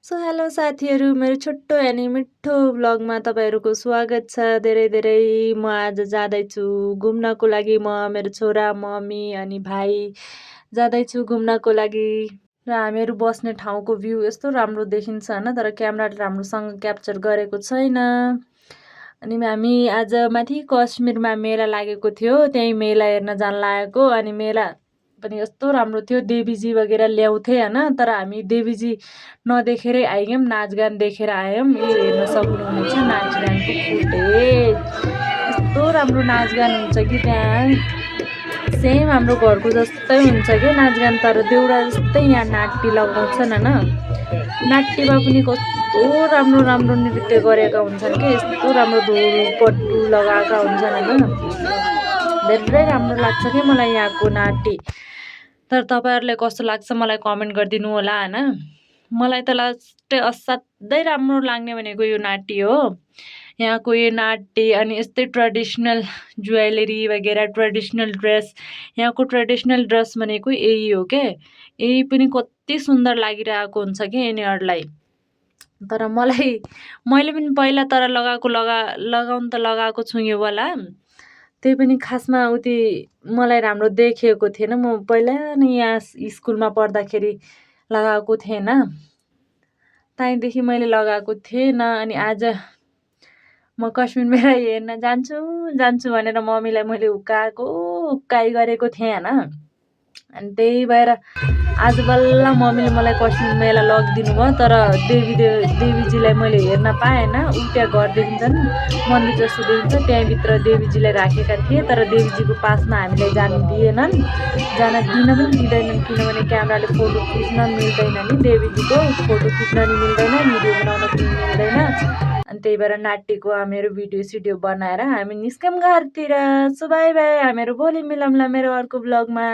Hello साथीहरू, मेरो छोटो अनि मिठो भ्लगमा तपाईँहरूको स्वागत छ। धेरै धेरै म आज जाँदैछु घुम्नको लागि। मेरो छोरा, मम्मी अनि भाइ जाँदैछु घुम्नको लागि। र हामीहरू बस्ने ठाउँको भ्यू यस्तो राम्रो देखिन्छ होइन, तर क्यामेराले राम्रोसँग क्याप्चर गरेको छैन। अनि हामी आज माथि कश्मीरमा मेला लागेको थियो, त्यहीँ मेला हेर्न जान लागेको। अनि मेला पनि यस्तो राम्रो थियो, देवीजी वगेरा ल्याउँथे होइन, तर हामी देवीजी नदेखेरै आइगयौँ, नाचगान देखेर आयौँ। यो हेर्न सक्नुहुनेछ नाचगानको फुटेज। यस्तो राम्रो नाचगान हुन्छ कि त्यहाँ सेम हाम्रो घरको जस्तै हुन्छ क्या नाचगान, तर देउडा जस्तै यहाँ नाट्य लगाउँछन् होइन। नाट्यमा पनि कस्तो राम्रो राम्रो नृत्य गरेका हुन्छन् कि, यस्तो राम्रो ढोल पट्टु लगाएका हुन्छन् होइन। धेरै राम्रो लाग्छ कि मलाई यहाँको नाट्य। तर तपाईँहरूलाई कस्तो लाग्छ मलाई कमेन्ट गरिदिनु होला होइन। मलाई त लास्टै असाध्यै राम्रो लाग्ने भनेको यो नाट्य हो। यहाँको यो नाट्य अनि यस्तै ट्रेडिसनल ज्वेलरी वगेरा, ट्रेडिसनल ड्रेस। यहाँको ट्रेडिसनल ड्रेस भनेको यही हो क्या। यही पनि कति सुन्दर लागिरहेको हुन्छ कि यिनीहरूलाई। तर मैले पनि पहिला तर लगाउनु त लगाएको छु यो वाला। त्यही पनि खासमा उति मलाई राम्रो देखिएको थिएन। म पहिला नै यहाँ स्कुलमा पढ्दाखेरि लगाएको थिएन, त्यहीँदेखि मैले लगाएको थिएन। अनि आज म कश्मीर मेला हेर्न जान्छु भनेर मम्मीलाई मैले उक्काई गरेको थिएँ होइन। अनि त्यही भएर आज बल्ल मम्मीले मलाई कश्मीर मेला लगिदिनु भयो। तर देवीजीलाई मैले हेर्न पाएन। त्यहाँ घर देखिन्छन्, मन्दिर जस्तो देखिन्छ, त्यहाँभित्र देवीजीलाई राखेका थिए। तर देवीजीको पासमा हामीलाई जान दिन पनि दिँदैनन्, किनभने क्यामेराले फोटो खिच्न मिल्दैन नि देवीजीको। फोटो खिच्न नि मिल्दैन, भिडियो बनाउन पनि मिल्दैन। अनि त्यही भएर नाट्यको हामीहरू भिडियो सिडियो बनाएर हामी निस्क्यौँ घरतिर। सो बाई बाई, हामीहरू भोलि मिलौँला मेरो अर्को भ्लगमा।